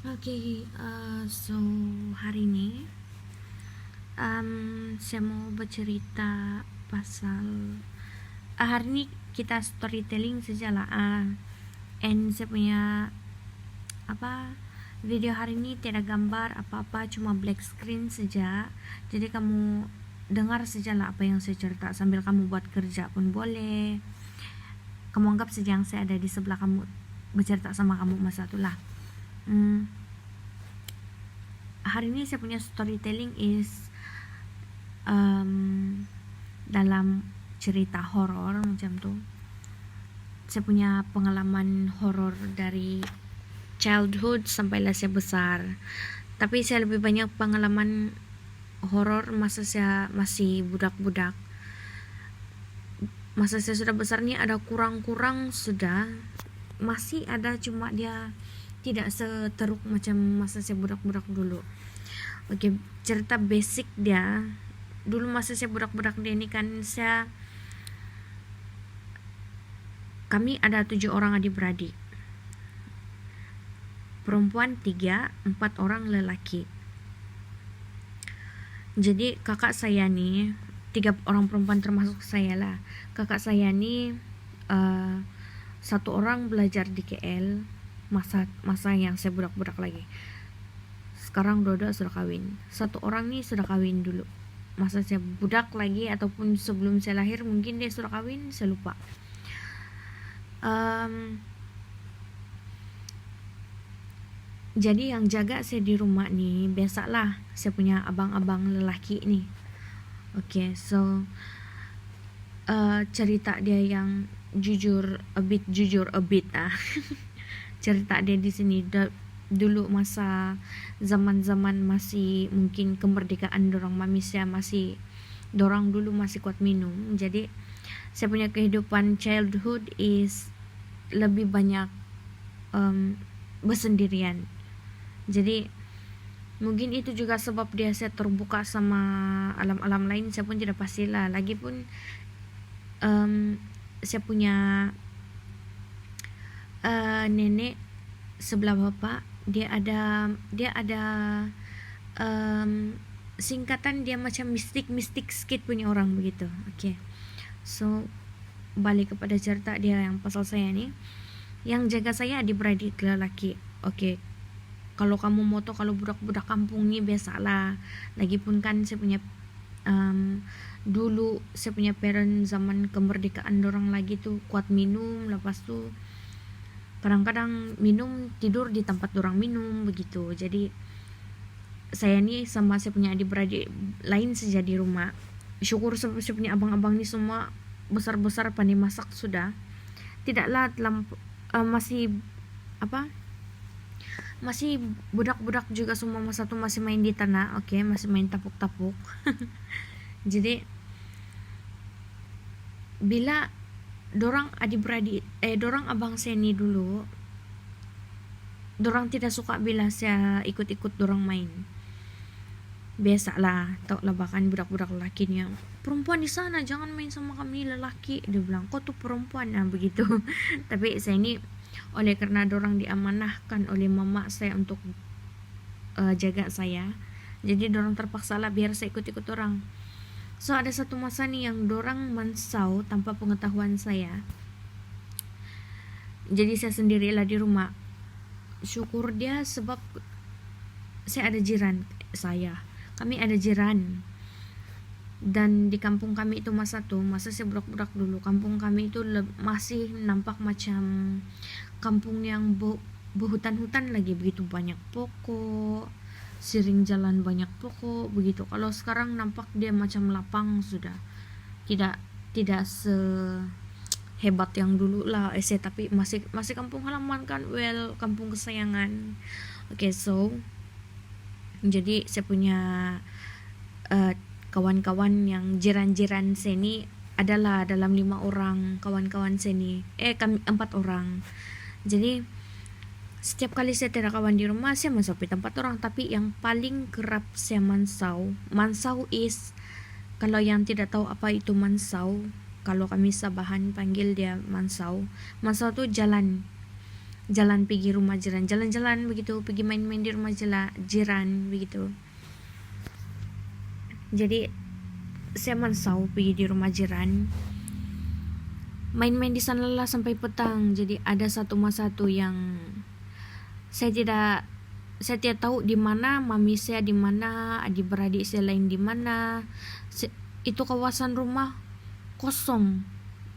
So hari ini saya mau bercerita pasal hari ini kita storytelling saja lah. And saya punya video hari ini tidak gambar apa-apa, cuma black screen saja. Jadi kamu dengar saja lah apa yang saya cerita sambil kamu buat kerja pun boleh. Kamu anggap saja yang saya ada di sebelah kamu, bercerita sama kamu masa itulah. Hari ini saya punya storytelling is dalam cerita horor macam tuh. Saya punya pengalaman horor dari childhood sampailah saya besar. Tapi saya lebih banyak pengalaman horor masa saya masih budak-budak. Masa saya sudah besar nih ada kurang-kurang sudah, masih ada, cuma dia tidak seteruk macam masa saya budak-budak dulu. Oke, cerita basic dia. Dulu masa saya budak-budak dia ini kan kami ada 7 orang adik-beradik. Perempuan 3, 4 orang lelaki. Jadi kakak saya nih 3 orang perempuan termasuk saya lah. Kakak saya nih 1 orang belajar di KL masa yang saya budak-budak lagi. Sekarang dua-dua sudah kawin. 1 orang nih sudah kawin dulu masa saya budak lagi, ataupun sebelum saya lahir mungkin dia sudah kawin, saya lupa. Jadi yang jaga saya di rumah nih biasalah saya punya abang-abang lelaki nih. Okay, so cerita dia yang jujur a bit cerita dia di sini dulu masa zaman masih mungkin kemerdekaan dorang manusia, masih dorang dulu masih kuat minum. Jadi saya punya kehidupan childhood is lebih banyak bersendirian. Jadi mungkin itu juga sebab dia saya terbuka sama alam-alam lain, saya pun tidak pastilah. Lagipun saya punya nenek sebelah bapak, dia ada singkatan dia macam mistik sikit punya orang begitu. Okay, so balik kepada cerita dia yang pasal saya nih. Yang jaga saya adik-beradik lelaki. Okay, kalau kamu moto kalau budak-budak kampung nih biasalah. Lagipun kan saya punya dulu saya punya parent zaman kemerdekaan dorang lagi tuh kuat minum, lepas tuh kadang-kadang minum tidur di tempat dorang minum begitu. Jadi saya nih sama saya punya adik-beradik lain saja di rumah. Syukur saya punya abang-abang nih semua besar-besar pandai masak sudah. Tidaklah masih budak-budak juga semua, masa tuh masih main di tanah. Okay, masih main tapuk-tapuk. Jadi bila dorang adik-beradik dorang abang saya ni dulu, dorang tidak suka bila saya ikut-ikut dorang main. Biasalah, tau lah bahkan budak-budak lelaki ni, perempuan di sana jangan main sama kami lelaki, dia bilang, kau tuh perempuan begitu. Tapi saya ni oleh karena dorang diamanahkan oleh mama saya untuk jaga saya, jadi dorang terpaksa lah biar saya ikut-ikut orang. So ada satu masa nih yang dorang mansau tanpa pengetahuan saya. Jadi saya sendirilah di rumah. Syukur dia sebab saya ada jiran saya. Kami ada jiran. Dan di kampung kami itu masa saya budak-budak dulu, kampung kami itu masih nampak macam kampung yang berhutan-hutan lagi, begitu banyak pokok, sering jalan banyak pokok begitu. Kalau sekarang nampak dia macam lapang sudah, tidak sehebat yang dulu lah tapi masih kampung halaman kan, kampung kesayangan. Okay, so jadi saya punya kawan-kawan yang jiran-jiran sini adalah dalam 5 orang kawan-kawan sini. Kami 4 orang. Jadi setiap kali saya tidak kawan di rumah, saya mansau di tempat orang. Tapi yang paling kerap saya mansau is, kalau yang tidak tahu apa itu mansau, kalau kami Sabahan panggil dia mansau. Mansau tuh jalan jalan pergi rumah jiran, jalan-jalan begitu, pergi main-main di rumah jiran begitu. Jadi saya mansau pergi di rumah jiran, main-main di sana lah sampai petang. Jadi ada satu masa tuh yang saya tidak tahu di mana mami saya, di mana adik-beradik saya lain, di mana. Itu kawasan rumah kosong,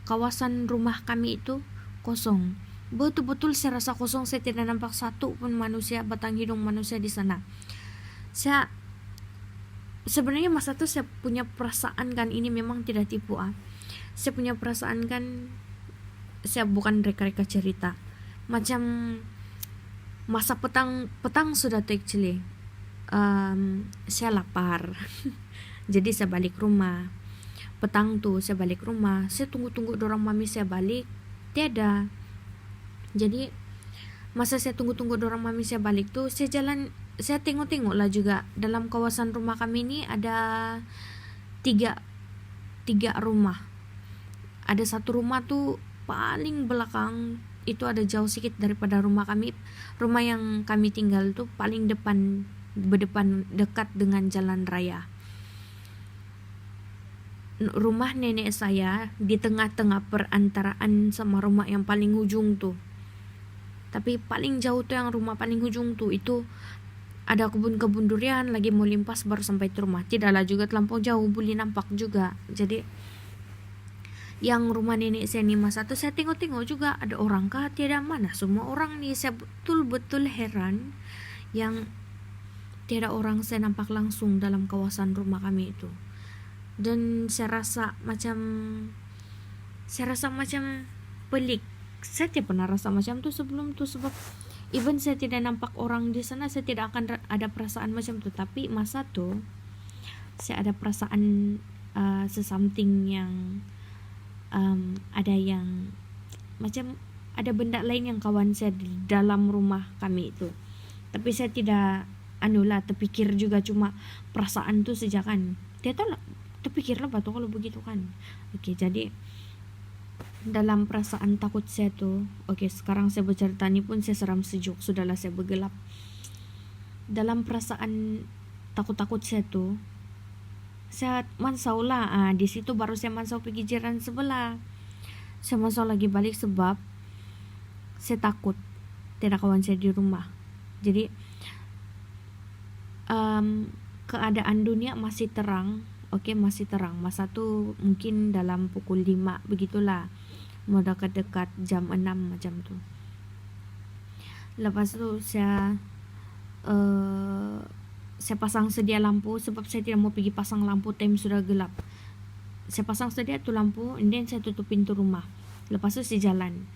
kawasan rumah kami itu kosong, betul-betul saya rasa kosong. Saya tidak nampak satu pun manusia, batang hidung manusia di sana. Saya sebenarnya masa itu saya punya perasaan kan, ini memang tidak tipu saya punya perasaan kan, saya bukan reka-reka cerita, macam masa petang sudah tuh actually saya lapar jadi saya balik rumah. Petang tuh saya balik rumah, saya tunggu dorang mami saya balik, tiada. Jadi masa saya tunggu dorang mami saya balik tuh, saya tengok lah juga dalam kawasan rumah kami ini ada tiga rumah. Ada satu rumah tuh paling belakang, itu ada jauh sedikit daripada rumah kami. Rumah yang kami tinggal tuh paling berdepan dekat dengan jalan raya. Rumah nenek saya di tengah-tengah perantaraan sama rumah yang paling ujung tuh. Tapi paling jauh tuh yang rumah paling ujung tuh, itu ada kebun durian, lagi mau limpas baru sampai ke rumah. Tidaklah juga terlampau jauh, boleh nampak juga. Jadi yang rumah nenek saya nih masa tuh saya tengok juga ada orang kah, tiada. Mana semua orang nih, saya betul-betul heran yang tiada orang saya nampak langsung dalam kawasan rumah kami itu. Dan saya rasa macam pelik. Saya tidak pernah rasa macam tuh sebelum tuh, sebab even saya tidak nampak orang di sana, saya tidak akan ada perasaan macam tuh. Tapi masa tuh saya ada perasaan sesuatu yang ada yang macam ada benda lain yang kawan saya di dalam rumah kami itu. Tapi saya tidak terpikir juga, cuma perasaan tuh sejak kan. Dia tahu lah, terpikirlah batu kalau begitu kan. Oke, jadi dalam perasaan takut saya tuh, sekarang saya bercerita ini pun saya seram sejuk, sudahlah saya bergelap. Dalam perasaan takut saya tuh, saya mansau lah, di situ baru saya mansau pergi jiran sebelah. Saya mansau lagi balik sebab saya takut tidak kawan saya di rumah. Jadi keadaan dunia masih terang. Masih terang. Masa tuh mungkin dalam pukul 5 begitulah, mau dekat-dekat jam 6 macam tuh. Lepas tuh saya pasang sedia lampu, sebab saya tidak mau pergi pasang lampu time sudah gelap. Saya pasang sedia tuh lampu, and then saya tutup pintu rumah. Lepas itu saya jalan.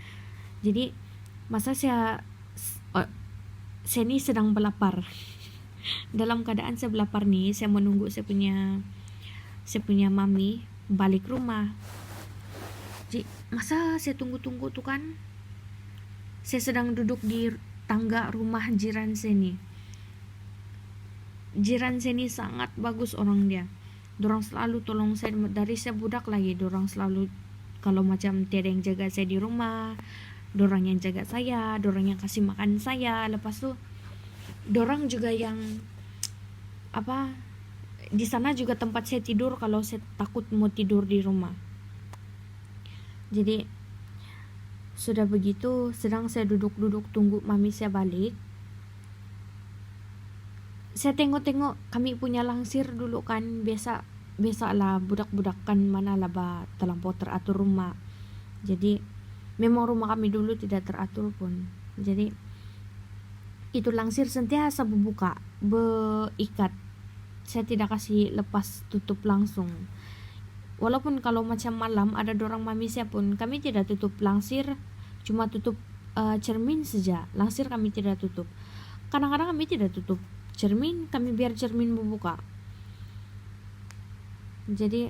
Jadi masa saya ini sedang berlapar. Dalam keadaan saya berlapar nih, saya menunggu saya punya mami balik rumah. Jadi masa saya tunggu tuh kan, saya sedang duduk di tangga rumah jiran saya nih. Jiran saya nih sangat bagus orang dia. Dorang selalu tolong saya dari saya budak lagi. Dorang selalu, kalau macam tiada yang jaga saya di rumah, dorang yang jaga saya, dorang yang kasih makan saya. Lepas tuh dorang juga yang di sana juga tempat saya tidur kalau saya takut mau tidur di rumah. Jadi sudah begitu, sedang saya duduk tunggu mami saya balik. Saya tengok kami punya langsir dulu kan, biasa lah budak-budak kan, mana lah terlampau teratur rumah. Jadi memang rumah kami dulu tidak teratur pun. Jadi itu langsir sentiasa beikat. Saya tidak kasih lepas tutup langsung. Walaupun kalau macam malam ada dorang mami saya pun, kami tidak tutup langsir, cuma tutup cermin saja. Langsir kami tidak tutup. Kadang-kadang kami tidak tutup cermin, kami biar cermin membuka. Jadi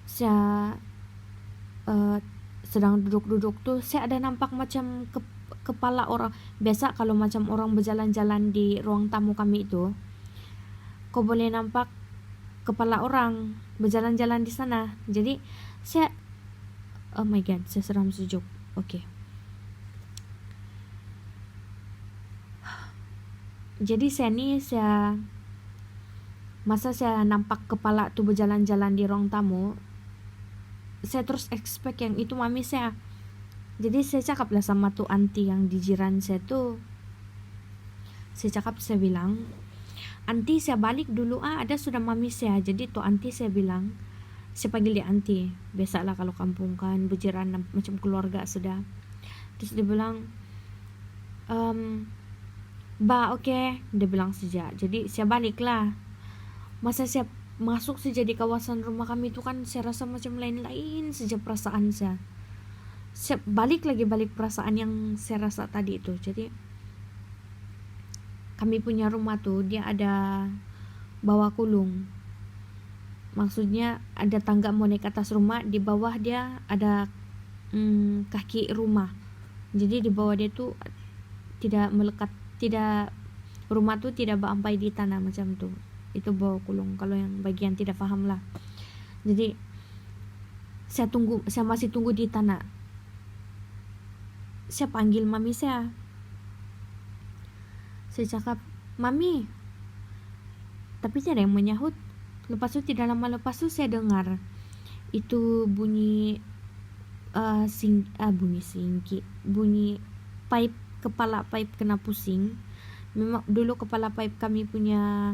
saya sedang duduk tuh, saya ada nampak macam kepala orang. Biasa kalau macam orang berjalan-jalan di ruang tamu kami itu, kau boleh nampak kepala orang berjalan-jalan di sana. Jadi saya, oh my god, saya seram sejuk. Jadi masa saya nampak kepala tuh berjalan-jalan di ruang tamu, saya terus expect yang itu mami saya. Jadi saya cakap lah sama tuh anti yang di jiran saya tuh. Saya bilang, anti saya balik dulu ada sudah mami saya. Jadi tuh anti saya bilang, saya panggil dia anti. Biasalah kalau kampung kan berjiran macam keluarga sudah. Terus dia bilang, oke, dia bilang saja. Jadi saya balik lah. Masa saya masuk saja di kawasan rumah kami itu kan saya rasa macam lain-lain saja perasaan saya. Saya balik perasaan yang saya rasa tadi itu. Jadi kami punya rumah tuh dia ada bawah kulung. Maksudnya ada tangga mau naik ke atas rumah, di bawah dia ada kaki rumah. Jadi di bawah dia tuh tidak melekat, rumah tuh tidak sampai di tanah macam tuh. Itu bawah kulung kalau yang bagian tidak paham lah. Jadi saya masih tunggu di tanah. Saya panggil mami saya cakap, mami, tapi tidak ada yang menyahut. Lepas itu tidak lama lepas itu saya dengar itu bunyi bunyi pipe, kepala pipe kena pusing. Memang dulu kepala pipe kami punya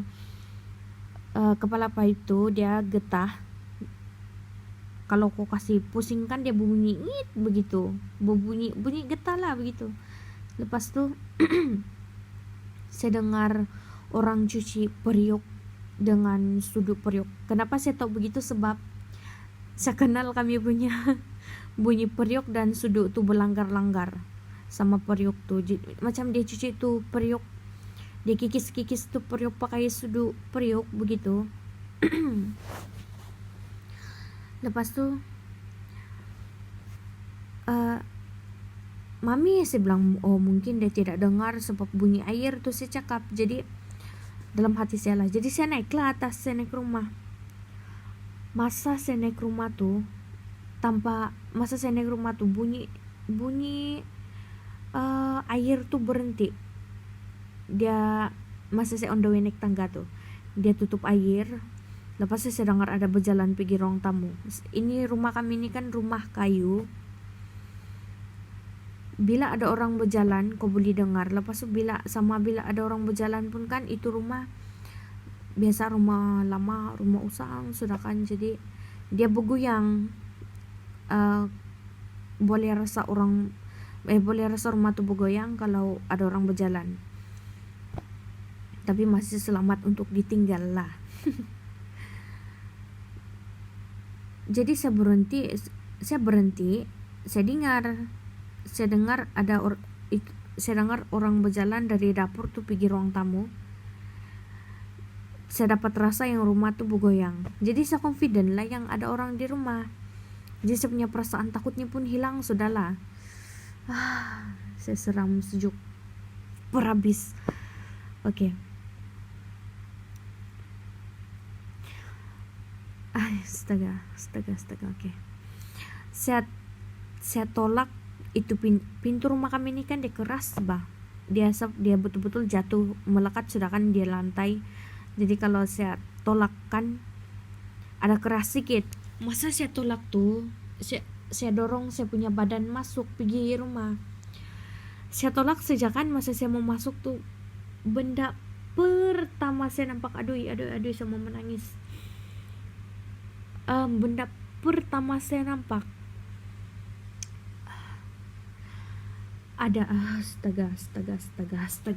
kepala pipe tuh dia getah. Kalau kau kasih pusing kan dia bunyi ngit begitu, bunyi getah lah begitu. Lepas tuh saya dengar orang cuci periuk dengan sudut periuk. Kenapa saya tahu begitu? Sebab saya kenal kami punya bunyi periuk dan sudut tuh berlanggar-langgar sama periuk tuh. Macam dia cuci tuh periuk, dia kikis tuh periuk pakai sudut periuk begitu. Lepas tuh mami, saya bilang, oh mungkin dia tidak dengar sebab bunyi air tuh saya cakap. Jadi dalam hati saya lah, jadi saya naiklah atas, saya naik rumah. Masa saya naik rumah tuh bunyi air tuh berhenti. Dia masa saya on the way naik tangga tuh, dia tutup air. Lepas itu saya dengar ada berjalan pergi ruang tamu. Ini rumah kami ini kan rumah kayu. Bila ada orang berjalan kau boleh dengar. Lepas itu bila ada orang berjalan pun kan itu rumah biasa, rumah lama, rumah usang sudah kan. Jadi dia bergoyang. Boleh rasa rumah tuh bergoyang kalau ada orang berjalan. Tapi masih selamat untuk ditinggal lah. Jadi saya berhenti, saya dengar saya dengar orang berjalan dari dapur tuh pergi ruang tamu. Saya dapat rasa yang rumah tuh bergoyang. Jadi saya confident lah yang ada orang di rumah. Jadi saya punya perasaan takutnya pun hilang, sudahlah. Saya seram sejuk berhabis. Oke. Astaga. Oke. Saya tolak itu pintu rumah kami ini kan dia keras bah. Dia betul-betul jatuh melekat sudah kan di lantai. Jadi kalau saya tolak kan ada keras sedikit. Masa saya tolak tuh, saya dorong saya punya badan masuk pergi rumah. Saya tolak sejak kan masa saya mau masuk tuh, benda pertama saya nampak, aduh saya mau menangis. Benda pertama saya nampak ada astaga,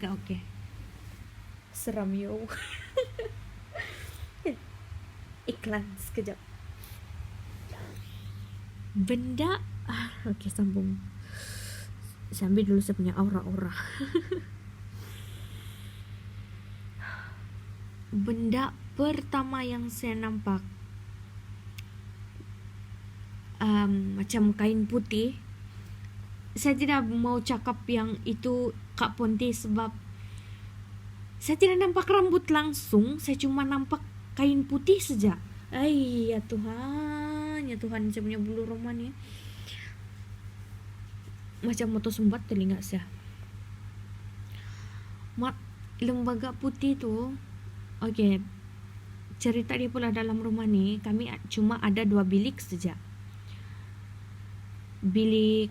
oke. Seram yo. Iklan sekejap. Benda oke, sambung. Saya ambil dulu saya punya aura. Benda pertama yang saya nampak macam kain putih. Saya tidak mau cakap yang itu Kak Ponti sebab saya tidak nampak rambut langsung, saya cuma nampak kain putih saja. Ya Tuhan, saya punya bulu roma nih macam moto sumbat telinga saya. lembaga putih tuh, oke, cerita dia pula dalam rumah nih, kami cuma ada 2 bilik saja. Bilik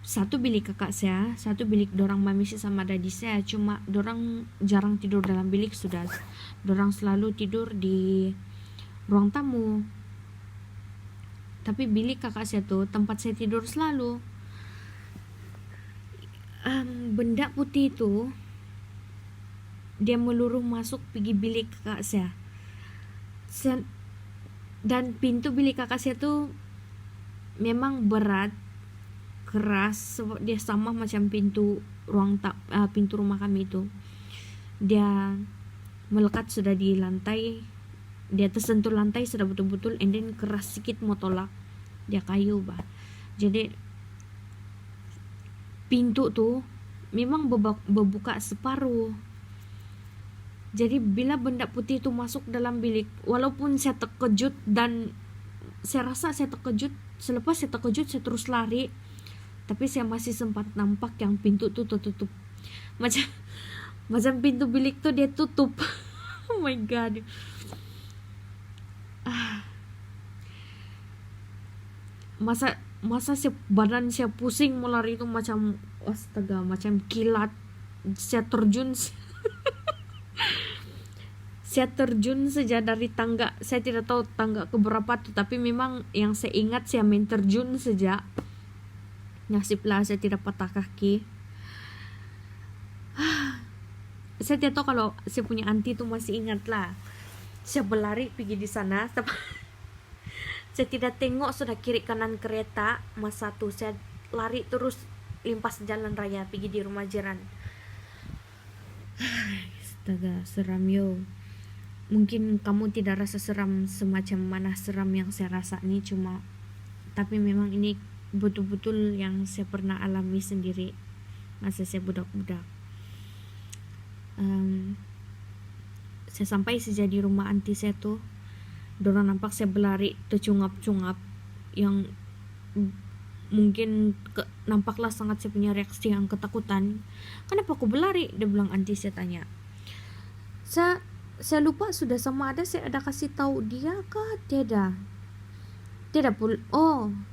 satu bilik kakak saya, satu bilik dorang mami saya sama dadi saya. Cuma dorang jarang tidur dalam bilik sudah. Dorang selalu tidur di ruang tamu. Tapi bilik kakak saya tuh tempat saya tidur selalu. Benda putih itu dia meluruh masuk pergi bilik kakak saya. Dan pintu bilik kakak saya tuh memang berat, keras, sebab dia sama macam pintu pintu rumah kami itu. Dia melekat sudah di lantai, dia tersentuh lantai sudah betul-betul, and then keras sedikit mau tolak, dia kayu bah. Jadi pintu tuh memang berbuka separuh. Jadi bila benda putih itu masuk dalam bilik, walaupun saya terkejut, dan saya rasa saya terkejut, selepas saya terkejut saya terus lari, tapi saya masih sempat nampak yang pintu tuh tertutup. Macam pintu bilik tuh dia tutup. Oh my god. Masa badan saya pusing mau lari itu macam astaga, macam kilat. Saya terjun saya terjun saja dari tangga. Saya tidak tahu tangga keberapa tuh, tapi memang yang saya ingat saya main terjun saja. Nasiblah saya tidak patah kaki. Saya tidak tahu kalau saya punya auntie tuh masih ingat lah. Saya berlari pergi di sana. Saya tidak tengok sudah kiri kanan kereta. Masa tuh saya lari terus limpas jalan raya pergi di rumah jiran. Astaga, seram yo. Mungkin kamu tidak rasa seram semacam mana seram yang saya rasa nih, tapi memang ini betul-betul yang saya pernah alami sendiri masa saya budak-budak. Saya sampai saja di rumah auntie saya tuh, dorang nampak saya berlari tercungap-cungap, yang mungkin nampaklah sangat saya punya reaksi yang ketakutan. Kenapa aku berlari? Dia bilang, auntie saya tanya. Saya lupa sudah sama ada saya ada kasih tahu dia kah? Tidak pula.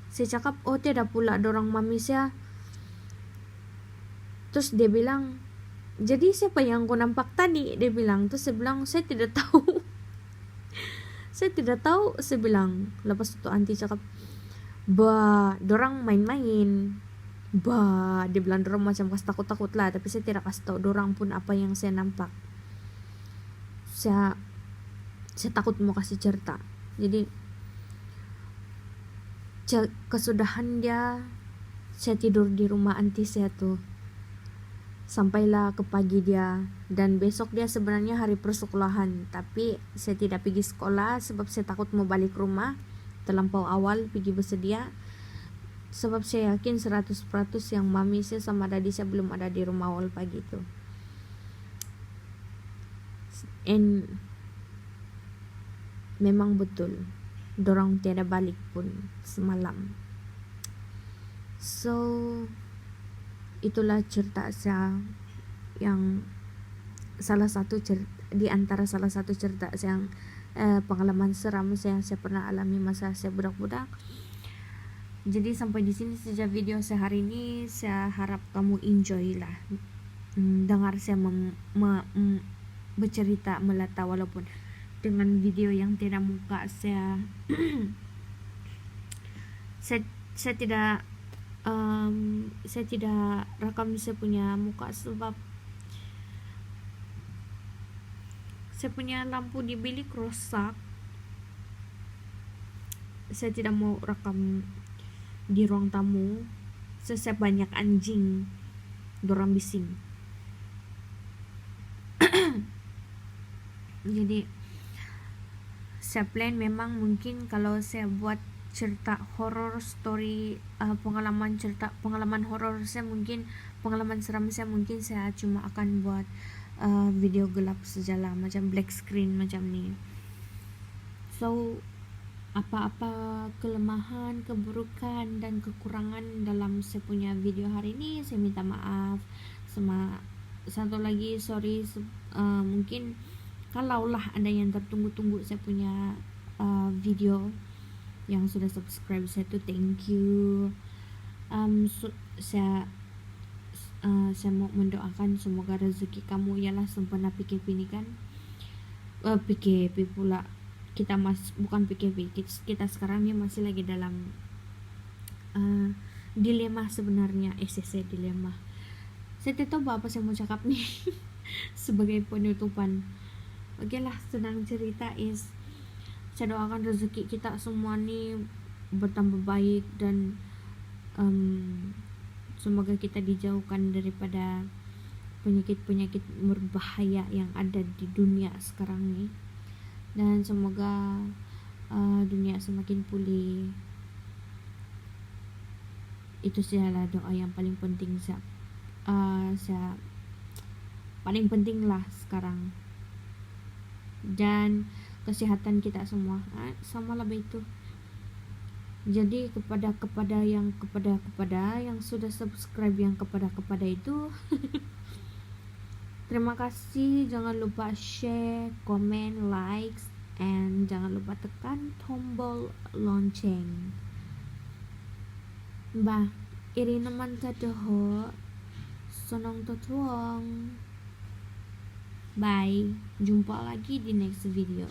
Saya cakap, tidak pula dorang mami saya. Terus dia bilang, jadi siapa yang kau nampak tadi? Dia bilang. Terus saya bilang, saya tidak tahu. Saya tidak tahu. Saya bilang. Lepas itu auntie cakap, dorang main-main. Dia bilang dorang macam kasih takut-takut lah. Tapi saya tidak kasih tahu dorang pun apa yang saya nampak. Saya takut mau kasih cerita. Jadi kesudahan dia, saya tidur di rumah auntie saya tuh sampailah ke pagi dia. Dan besok dia sebenarnya hari persekolahan, tapi saya tidak pergi sekolah sebab saya takut mau balik rumah terlampau awal pergi bersedia, sebab saya yakin 100% yang mami saya sama dadi saya belum ada di rumah awal pagi itu. And memang betul dorang tiada balik pun semalam. So itulah cerita saya yang di antara salah satu cerita yang pengalaman seram saya pernah alami masa saya budak-budak. Jadi sampai di sini saja video saya hari ini. Saya harap kamu enjoy lah dengar saya bercerita melata, walaupun dengan video yang tidak muka saya. saya tidak rekam saya punya muka sebab saya punya lampu di bilik rusak. Saya tidak mau rekam di ruang tamu. Saya banyak anjing, dorang bising. Jadi saya plan memang mungkin kalau saya buat cerita horror story, pengalaman horror saya, mungkin pengalaman seram saya, mungkin saya cuma akan buat video gelap sajalah, macam black screen macam ni. So apa-apa kelemahan, keburukan dan kekurangan dalam saya punya video hari ini, saya minta maaf. Sama satu lagi, sorry, mungkin kalaulah ada yang tertunggu-tunggu saya punya video yang sudah subscribe saya tuh, thank you. Saya mau mendoakan semoga rezeki kamu ialah sempurna PKP ini kan. PKP pula, kita bukan PKP, kita sekarang ini masih lagi dalam dilema sebenarnya. Saya dilema, saya tidak tahu apa saya mau cakap nih. Sebagai penutupan, oke lah, senang cerita is saya doakan rezeki kita semua nih bertambah baik, dan semoga kita dijauhkan daripada penyakit-penyakit berbahaya yang ada di dunia sekarang nih, dan semoga dunia semakin pulih. Itu adalah doa yang paling penting paling penting lah sekarang, dan kesehatan kita semua sama lah itu. Jadi kepada yang sudah subscribe, yang kepada itu terima kasih. Jangan lupa share, comment, likes, and jangan lupa tekan tombol lonceng. Iri naman tadoho sonong totuong. Bye, jumpa lagi di next video.